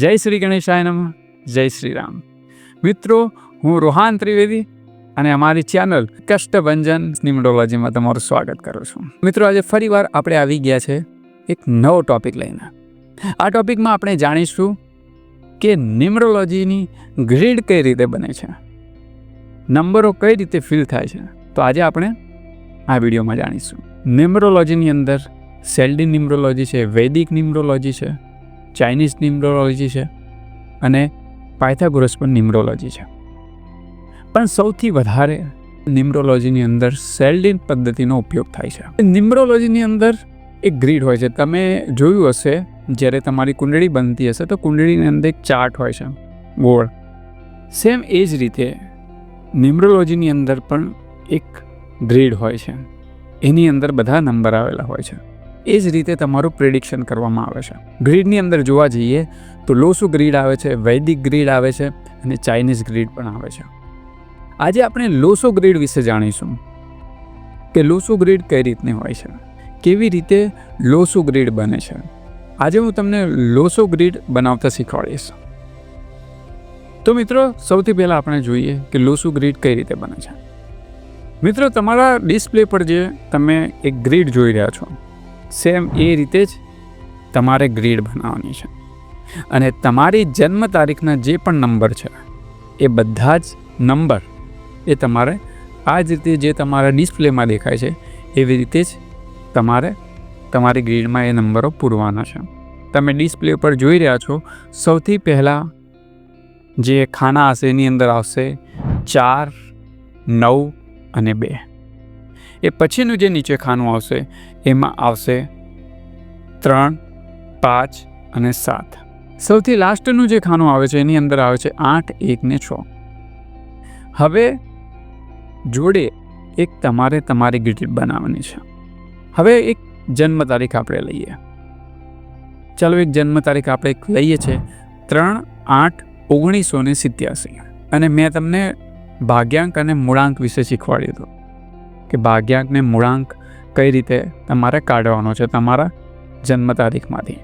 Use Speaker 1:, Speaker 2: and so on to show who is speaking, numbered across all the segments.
Speaker 1: જય શ્રી ગણેશાય નમઃ, જય શ્રી રામ. મિત્રો, હું રોહાન ત્રિવેદી અને અમારી ચેનલ કષ્ટભંજન ન્યુમરોલોજીમાં તમારું સ્વાગત કરું છું. મિત્રો, આજે ફરીવાર આપણે આવી ગયા છે એક નવો ટોપિક લઈને. આ ટોપિકમાં આપણે જાણીશું કે ન્યુમરોલોજીની ગ્રીડ કઈ રીતે બને છે, નંબરો કઈ રીતે ફિલ થાય છે. તો આજે આપણે આ વિડીયોમાં જાણીશું. ન્યુમરોલોજીની અંદર સેલ્ડિન ન્યુમરોલોજી છે, વૈદિક ન્યુમરોલોજી છે, ચાઇનીઝ ન્યુમરોલોજી છે અને પાયથાગોરસ પણ ન્યુમરોલોજી છે. પણ સૌથી વધારે ન્યુમરોલોજીની અંદર સેલ્ડિન પદ્ધતિનો ઉપયોગ થાય છે. ન્યુમરોલોજીની અંદર એક ગ્રીડ હોય છે. તમે જોયું હશે, જ્યારે તમારી કુંડળી બનતી હશે તો કુંડળીની અંદર એક ચાર્ટ હોય છે ગોળ. સેમ એ જ રીતે ન્યુમરોલોજીની અંદર પણ એક ગ્રીડ હોય છે. એની અંદર બધા નંબર આવેલા હોય છે. એ જ રીતે તમારું પ્રેડિક્શન કરવામાં આવે છે. ગ્રીડની અંદર જોવા જઈએ તો લોસુ ગ્રીડ આવે છે, વૈદિક ગ્રીડ આવે છે અને ચાઇનીઝ ગ્રીડ પણ આવે છે. આજે આપણે લોસુ ગ્રીડ વિશે જાણીશું કે લોસુ ગ્રીડ કઈ રીતની હોય છે, કેવી રીતે લોસુ ગ્રીડ બને છે. આજે હું તમને લોસુ ગ્રીડ બનાવતા શીખવાડીશ. તો મિત્રો, સૌથી પહેલાં આપણે જોઈએ કે લોસુ ગ્રીડ કઈ રીતે બને છે. મિત્રો, તમારા ડિસ્પ્લે પર જે તમે એક ગ્રીડ જોઈ રહ્યા છો, સેમ એ રીતે જ તમારે ગ્રીડ બનાવવાની છે. અને તમારી જન્મ તારીખના જે પણ નંબર છે એ બધા જ નંબર એ તમારે આ જ રીતે જે તમારા ડિસ્પ્લેમાં દેખાય છે એવી રીતે જ તમારે તમારી ગ્રીડમાં એ નંબરો પૂરવાના છે. તમે ડિસ્પ્લે પર જોઈ રહ્યા છો, સૌથી પહેલાં જે ખાના હશે એની અંદર આવશે 4, 9 અને 2. એ પછીનું જે નીચે ખાનું આવશે એમાં આવશે 3, 5 અને 7. સૌથી લાસ્ટનું જે ખાનું આવે છે એની અંદર આવે છે 8, 1 ને 6. હવે જોડે એક તમારે તમારી ગ્રીડ બનાવવાની છે. હવે એક જન્મ તારીખ આપણે લઈએ. ચાલો, એક જન્મ તારીખ આપણે લઈએ છીએ 3/8/1987. અને મેં તમને ભાગ્યાંક અને મૂળાંક વિશે શીખવાડ્યું હતું કે ભાગ્યાંક ને મૂળાંક કઈ રીતે તમારે કાઢવાનો છે તમારા જન્મ તારીખમાંથી.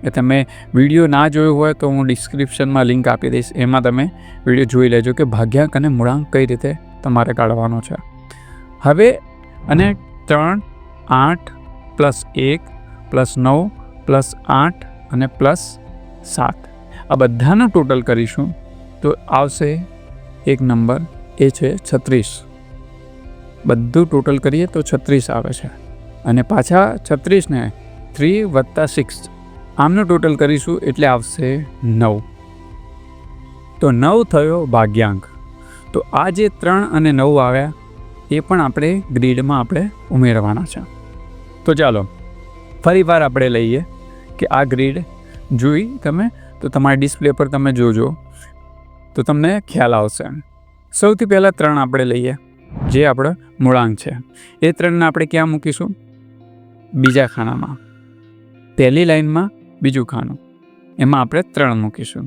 Speaker 1: એ તમે વિડીયો ના જોયો હોય તો હું ડિસ્ક્રિપ્શનમાં લિંક આપી દઈશ, એમાં તમે વિડીયો જોઈ લેજો કે ભાગ્યાંક અને મૂળાંક કઈ રીતે તમારે કાઢવાનો છે. હવે અને 3, 8 + 1 + 9 + 8 અને +7 આ બધાનું ટોટલ કરીશું તો આવશે એક નંબર, એ છે 36. બધું ટોટલ કરીએ તો 36 આવે છે. અને પાછા 36 ને 3 + 6 આમનું ટોટલ કરીશું એટલે આવશે 9. તો 9 થયો ભાગ્યાંક. તો આ જે 3 અને 9 આવ્યા એ પણ આપણે ગ્રીડમાં આપણે ઉમેરવાના છે. તો ચાલો ફરીવાર આપણે લઈએ કે આ ગ્રીડ જોઈ તમે તો તમારી ડિસ્પ્લે પર તમે જોજો તો તમને ખ્યાલ આવશે. સૌથી પહેલાં 3 આપણે લઈએ, જે આપણો મૂળાંક છે. એ 3ને આપણે ક્યાં મૂકીશું? બીજા ખાનામાં. પહેલી લાઈનમાં બીજું ખાનું, એમાં આપણે 3 મૂકીશું.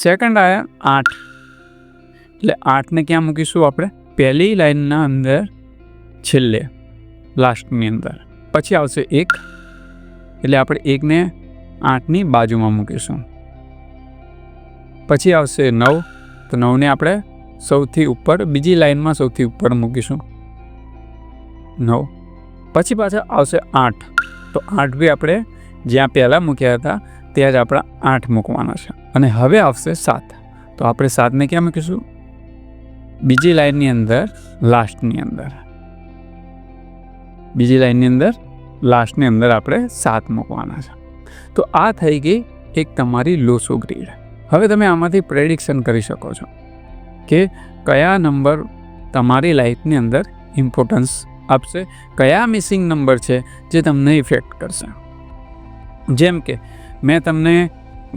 Speaker 1: સેકન્ડ આવ્યા 8, એટલે 8ને ક્યાં મૂકીશું આપણે? પહેલી લાઈનના અંદર છેલ્લે લાસ્ટની અંદર. પછી આવશે 1, એટલે આપણે 1ને 8ની બાજુમાં મૂકીશું. પછી આવશે 9, તો 9ને આપણે સૌથી ઉપર બીજી લાઈનમાં સૌથી ઉપર મૂકીશું 9. પછી પાછા આવશે 8, તો 8 બી આપણે જ્યાં પહેલાં મૂક્યા હતા ત્યાં જ આપણા 8 મૂકવાના છે. અને હવે આવશે 7, તો આપણે 7ને ક્યાં મૂકીશું? બીજી લાઈનની અંદર લાસ્ટની અંદર. બીજી લાઈનની અંદર લાસ્ટની અંદર આપણે 7 મૂકવાના છે. તો આ થઈ ગઈ એક તમારી લોસુ ગ્રીડ. હવે તમે આમાંથી પ્રેડિક્શન કરી શકો છો કે કયા નંબર તમારી લાઈફની અંદર ઇમ્પોર્ટન્સ આપશે, કયા મિસિંગ નંબર છે જે તમને ઇફેક્ટ કરશે. જેમ કે મેં તમને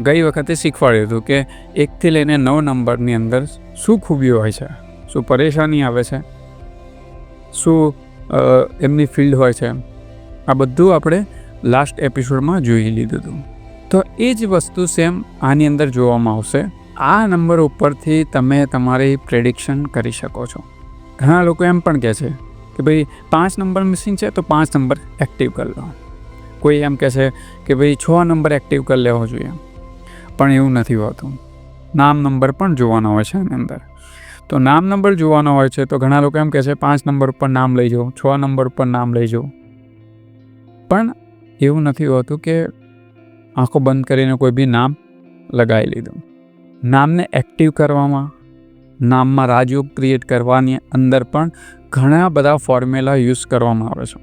Speaker 1: ગઈ વખતે શીખવાડ્યું હતું કે 1થી લઈને 9 નંબરની અંદર શું ખૂબીઓ હોય છે, શું પરેશાની આવે છે, શું એમની ફિલ્ડ હોય છે. આ બધું આપણે લાસ્ટ એપિસોડમાં જોઈ લીધું હતું. તો એ જ વસ્તુ સેમ આની અંદર જોવામાં આવશે. આ નંબર ઉપરથી તમે તમારી પ્રેડિક્શન કરી શકો છો. ઘણા લોકો એમ પણ કહે છે કે ભાઈ 5 નંબર મિસિંગ છે તો 5 નંબર એક્ટિવ કરી લો. કોઈ એમ કહે છે કે ભાઈ 6 નંબર એક્ટિવ કરી લેવો જોઈએ. પણ એવું નથી હોતું. નામ નંબર પણ જોવાના હોય છે એની અંદર. તો નામ નંબર જોવાનો હોય છે તો ઘણા લોકો એમ કહે છે 5 નંબર ઉપર નામ લઈ જાઓ, 6 નંબર ઉપર નામ લઈ જાઓ. પણ એવું નથી હોતું કે આંખો બંધ કરીને કોઈ બી નામ લગાવી લીધું. નામને એક્ટિવ કરવામાં, નામમાં રાજયોગ ક્રિએટ કરવાની અંદર પણ ઘણા બધા ફોર્મ્યુલા યુઝ કરવામાં આવે છે.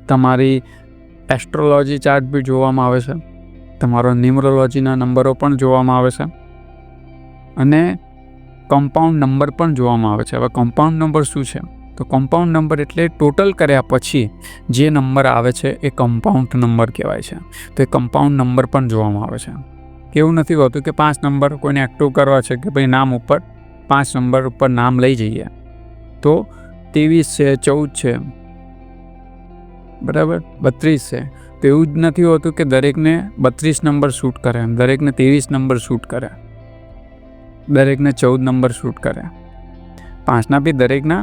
Speaker 1: તમારી એસ્ટ્રોલોજી ચાર્ટ બી જોવામાં આવે છે, તમારો ન્યુમરોલોજીના નંબરો પણ જોવામાં આવે છે અને કમ્પાઉન્ડ નંબર પણ જોવામાં આવે છે. હવે કમ્પાઉન્ડ નંબર શું છે? તો કમ્પાઉન્ડ નંબર એટલે ટોટલ કર્યા પછી જે નંબર આવે છે એ કમ્પાઉન્ડ નંબર કહેવાય છે. તો એ કમ્પાઉન્ડ નંબર પણ જોવામાં આવે છે. એવું નથી હોતું કે 5 નંબર કોઈને એક્ટિવ કરવા છે કે ભાઈ નામ ઉપર 5 નંબર ઉપર નામ લઈ જઈએ તો 23 છે, 14 છે, બરાબર, 32 છે. તો એવું જ નથી હોતું કે દરેકને 32 નંબર શૂટ કરે, દરેકને 23 નંબર શૂટ કરે, દરેકને 14 નંબર શૂટ કરે. 5ના બી દરેકના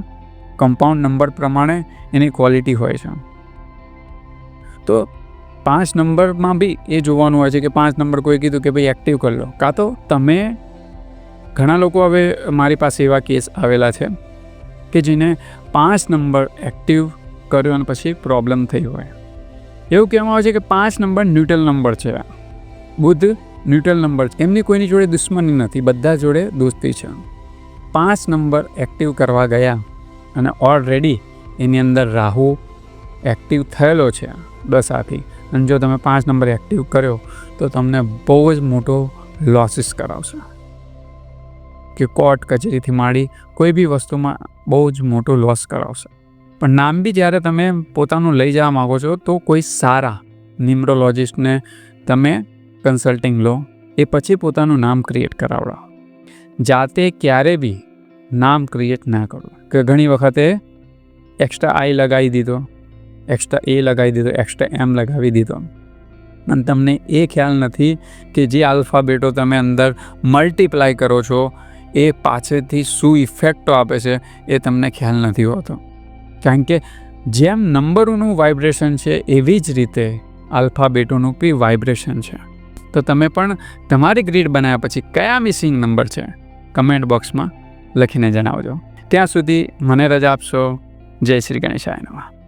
Speaker 1: કમ્પાઉન્ડ નંબર પ્રમાણે એની ક્વોલિટી હોય છે. તો 5 નંબરમાં બી એ જોવાનું હોય છે કે 5 નંબર કોઈ કીધું કે ભાઈ એક્ટિવ કરી લો, કાં તો તમે ઘણા લોકો હવે મારી પાસે એવા કેસ આવેલા છે કે જેને 5 નંબર એક્ટિવ કર્યો અને પછી પ્રોબ્લેમ થઈ હોય. એવું કહેવામાં આવે છે કે 5 નંબર ન્યુટ્રલ નંબર છે. બુધ ન્યુટ્રલ નંબર છે, એમની કોઈની જોડે દુશ્મની નથી, બધા જોડે દોસ્તી છે. 5 નંબર એક્ટિવ કરવા ગયા અને ઓલરેડી એની અંદર રાહુ એક્ટિવ થયેલો છે 10 આથી, અને જો તમે 5 નંબર એક્ટિવ કર્યો તો તમને બહુ જ મોટો લોસીસ કરાવશે કે કોર્ટ કચેરીથી માંડી કોઈ બી વસ્તુમાં બહુ જ મોટો લોસ કરાવશે. પણ નામ બી જ્યારે તમે પોતાનું લઈ જવા માગો છો તો કોઈ સારા ન્યુમરોલોજિસ્ટને તમે કન્સલ્ટિંગ લો, એ પછી પોતાનું નામ ક્રિએટ કરાવડો. જાતે ક્યારે બી નામ ક્રિએટ ના કરો. કે ઘણી વખતે એક્સ્ટ્રા આઈ લગાવી દીધો, એક્સ્ટ્રા એ લગાવી દીધો, એક્સ્ટ્રા એમ લગાવી દીધો અને તમને એ ખ્યાલ નથી કે જે આલ્ફાબેટો તમે અંદર મલ્ટીપ્લાય કરો છો એ પાછળથી શું ઇફેક્ટો આપે છે એ તમને ખ્યાલ નથી હોતો. કારણ કે જેમ નંબરોનું વાઇબ્રેશન છે એવી જ રીતે આલ્ફાબેટોનું બી વાઇબ્રેશન છે. તો તમે પણ તમારી ગ્રીડ બનાવ્યા પછી કયા મિસિંગ નંબર છે કમેન્ટ બોક્સમાં લખીને જણાવજો. ત્યાં સુધી મને રજા આપશો. જય શ્રી ગણેશાય નમઃ.